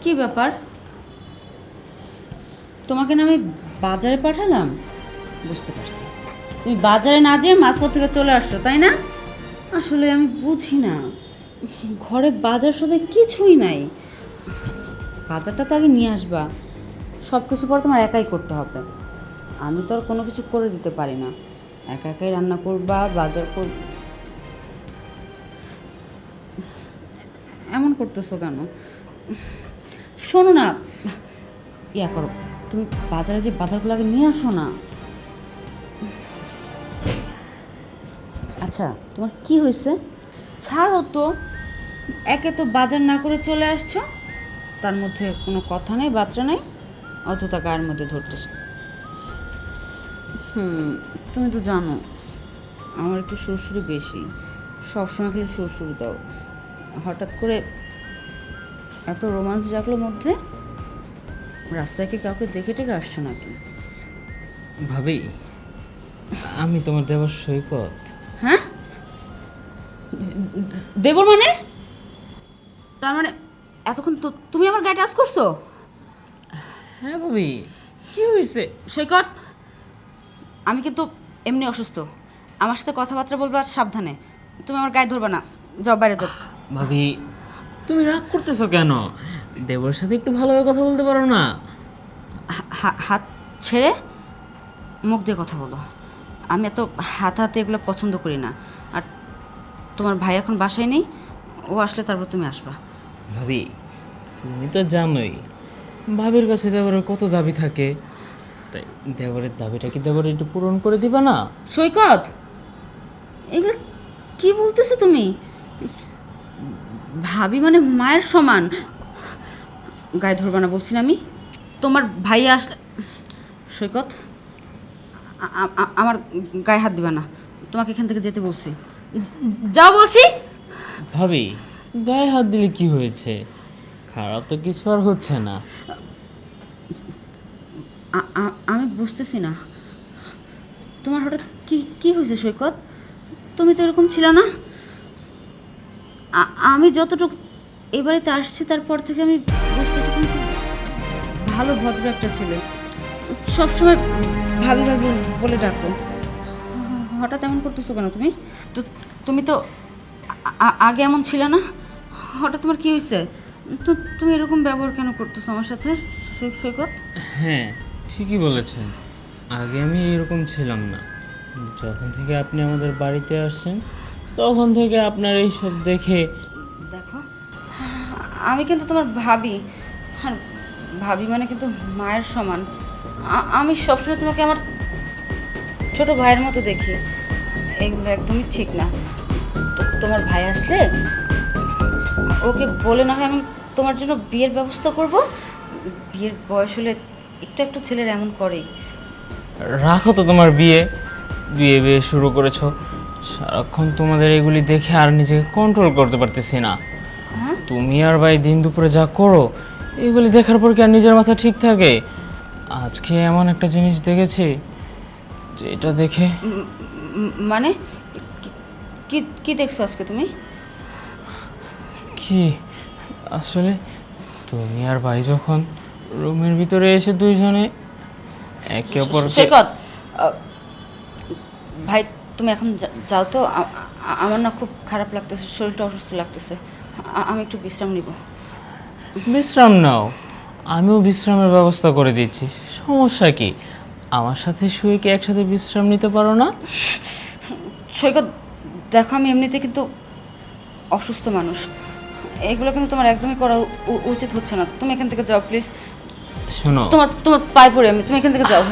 কি ব্যাপার, তোমাকে না আমি বাজারে পাঠালাম? বুঝতে পারছি তুমি বাজারে না যেয়ে মাঝপথ থেকে চলে আসছো, তাই না? আসলে আমি বুঝি না, ঘরে বাজার সাথে কিছুই নাই। বাজারটা তো আগে নিয়ে আসবা, সব কিছু পর তোমার একাই করতে হবে। আমি তো আর কোনো কিছু করে দিতে পারি না। একা একাই রান্না করবা, বাজার কর। এমন করতেছো কেন? শোনো না, ইয়া করো, তুমি বাজারে যে বাজারগুলো আগে নিয়ে আসো না। আচ্ছা, তোমার কি হয়েছে? ছাড়ো তো, একে তো বাজার না করে চলে আসছো, তার মধ্যে কোনো কথা নেই, বাচ্চা নেই, অযথা গায়ের মধ্যে ধরতেছো। তুমি তো জানো আমার একটু সুরসুরি বেশি, সবসময় খালি সুরসুরি দাও। হঠাৎ করে এত রোমান্স জাগলো মধ্যে, রাস্তায় কি কাউকে দেখে টেকে আসছো নাকি? ভাবি, আমি তোমার দেবর সৈকত। হ্যাঁ, দেবর মানে? তার মানে এতক্ষণ তো তুমি আমার গায়ে টাচ করছো? হ্যাঁ ভাবি, কি হয়েছে? সৈকত, আমি কিন্তু এমনি অসুস্থ, আমার সাথে কথাবার্তা বলবা সাবধানে। তুমি আমার গায়ে ধরবা না, যাও বাইরে যাও। ভাবি, তুমি রাগ করতেছো কেন? দেবর সাথে একটু ভালোভাবে কথা বলতে পারো না? হাত ছেড়ে মুখ দিয়ে কথা বলো। আমি এত হাত হাতে এগুলো পছন্দ করি না। আর তোমার ভাই এখন বাসায় নেই, ও আসলে তারপর তুমি আসবা। ভাবি, তুমি তো জানোই ভাবির কাছে দেবরের কত দাবি থাকে, তাই দেবরের দাবিটা কি দেবর একটু পূরণ করে দিবা না? সৈকত, এগুলো কি বলতেছো তুমি? ভাবি মানে মায়ের সমান, গায়ে ধরবা না বলছি না আমি। তোমার ভাই আসলে। সৈকত, আমার গায়ে হাত দিবা না, তোমাকে এখান থেকে যেতে বলছি, যাও বলছি। ভাবি, গায়ে হাত দিলে কি হয়েছে? খারাপ তো কিছু আর হচ্ছে না। আমি বুঝতেছি না, তোমার হঠাৎ কি কি হয়েছে সৈকত? তুমি তো এরকম ছিল না। আমি যতটুকু এই বাড়িতে আসছি তারপর থেকে আমি বুঝতেছি তুমি খুব ভালো ভদ্র একটা ছেলে, সবসময় ভাবি ভাবি বলে ডাকো। হঠাৎ এমন করতেছো কেন তুমি? তো তুমি তো আগে এমন ছিল না, হঠাৎ তোমার কি হয়েছে? তো তুমি এরকম ব্যবহার কেন করতেছো আমার সাথে সৈকত? হ্যাঁ, ঠিকই বলেছেন, আগে আমি এরকম ছিলাম না। যখন থেকে আপনি আমাদের বাড়িতে আসছেন তখন থেকে আপনার এই সব দেখে। দেখো, আমি কিন্তু তোমার ভাবি, আর ভাবি মানে কিন্তু মায়ের সমান। আমি সবসময় তোমাকে আমার ছোট ভাইয়ের মতো দেখি, এগুলো একদমই ঠিক না। তো তোমার ভাই আসলে ওকে বলে না হয় আমি তোমার জন্য বিয়ের ব্যবস্থা করব। বিয়ের বয়স হলে একটু একটু ছেলের এমন করেই। রাখো তো তোমার বিয়ে, বিয়ে বিয়ে শুরু করেছো, সারাক্ষণ তোমাদের এগুলি দেখে আর নিজেকে কন্ট্রোল করতে পারতেছি না। হ্যাঁ, তুমি আর ভাই দিন দুপুরে যা করো, এগুলি দেখার পর কি আর নিজের মাথা ঠিক থাকে? আজকে এমন একটা জিনিস দেখেছি যেটা দেখে। মানে কি কি দেখছো আজকে তুমি? কি, আসলে তুমি আর ভাই যখন রুমের ভিতরে এসে দুইজনে একে অপরকে। সৈকত, ভাই তুমি এখন যাও তো, আমার না খুব খারাপ লাগতেছে, শরীরটা অসুস্থ লাগতেছে, আমি একটু বিশ্রাম নিব। বিশ্রাম নাও, আমিও বিশ্রামের ব্যবস্থা করে দিচ্ছি, সমস্যা কি? আমার সাথে শুয়ে কি একসাথে বিশ্রাম নিতে পারো না? সৈকত দেখো, আমি এমনিতে কিন্তু অসুস্থ মানুষ, এগুলো কিন্তু তোমার একদমই করা উচিত হচ্ছে না। তুমি এখান থেকে যাও প্লিজ। শোনো, তোমার তোমার পায়ে পড়ে আমি, তুমি এখান থেকে যাও।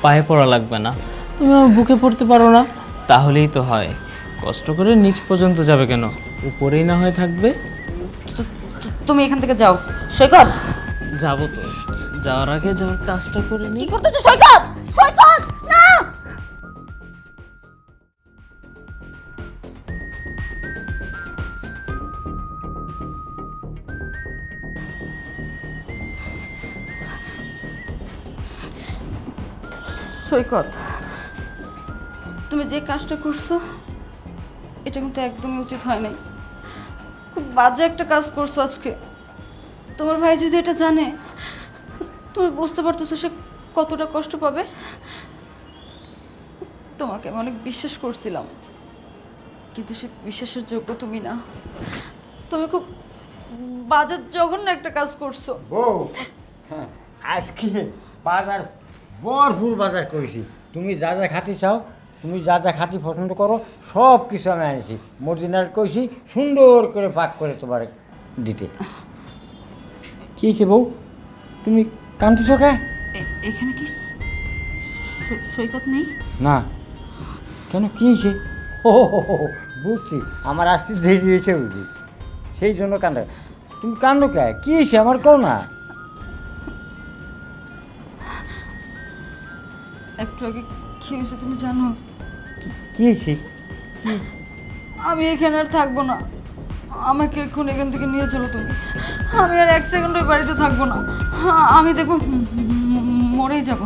পায়ে পড়া লাগবে না, তুমি আমার বুকে পড়তে পারো না? তাহলেই তো হয়। কষ্ট করে নিচ পর্যন্ত যাবে কেন, উপরেই না হয়ে থাকবে। তুমি এখান থেকে যাও সৈকত। যাবো তো, যাওয়ার আগে যাওয়ার কাজটা করে কি নিই। করতেছো সৈকত? সৈকত না! সৈকত, তুমি যে কাজটা করছো এটা কিন্তু একদমই উচিত হয় নাই। খুব বাজে একটা কাজ করছো আজকে। তোমার ভাই যদি এটা জানে, তুমি বুঝতে পারতেছো সে কতটা কষ্ট পাবে। তোমাকে আমি অনেক বিশ্বাস করছিলাম, কিন্তু সে বিশ্বাসের যোগ্য তুমি না। তুমি খুব বাজে জঘন্য একটা কাজ করছো। বউ, হ্যাঁ, আজকে বাজার ভরপুর বাজার করেছি। তুমি যা যা খাতি চাও, তুমি যা যা খাতি পছন্দ করো, সব কিছু আমি আনিছি। মর্জিনার কইছি সুন্দর করে পাক করে তোমার দিতে। কী হয়েছে বউ, তুমি কাঁদতেছ কে? এখানে কি সৈকত নেই? না, কেন কী হয়েছে? ও বুঝছি, আমার আসতে দেরি হয়েছে বুঝি, সেই জন্য কান্দা। তুমি কান্দো কে? কী হয়েছে আমার কও না। একটু আগে কি হয়েছে তুমি জানো? কী হয়েছে? আমি এখানে আর থাকবো না। আমাকে এখন এখান থেকে নিয়ে চলো তুমি। আমি আর এক সেকেন্ড ওই বাড়িতে থাকবো না। আমি দেখো মরেই যাব।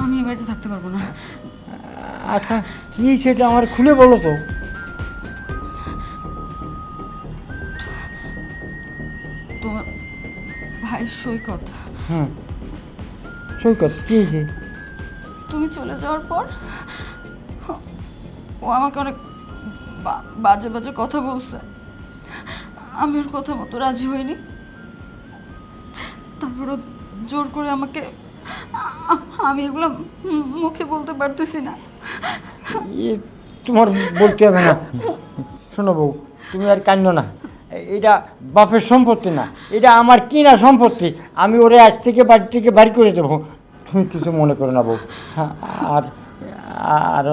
আমি এই বাড়িতে থাকতে পারবো না। আচ্ছা, কী সেটা আমার খুলে বলো তো। তোমার ভাই সৈকত, হ্যাঁ, সৈকত কী হয়েছে? তুমি চলে যাওয়ার পর ও আমাকে অনেক বাজে বাজে কথা বলছে। আমি ওর কথা মতো রাজি হইনি। তারপর ও জোর করে আমাকে, আমি এগুলো মুখে বলতে পারতেছি না। এ তোমার বলতে হবে না। শোনো বউ, তুমি আর কান্নো না। এটা বাপের সম্পত্তি না, এটা আমার কিনা সম্পত্তি। আমি ওরে আজ থেকে বাড়ি থেকে বাড়ি করে দেবো। তুমি কিছু মনে করো না বউ। হ্যাঁ, আর আর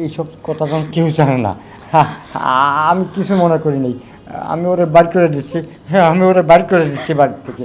এইসব কথা যখন কেউ জানে না। হ্যাঁ, আমি কিছু মনে করি নাই। আমি ওরে বাড়ি করে দিচ্ছি। হ্যাঁ, আমি ওরে বাড়ি করে দিচ্ছি বাড়ি থেকে।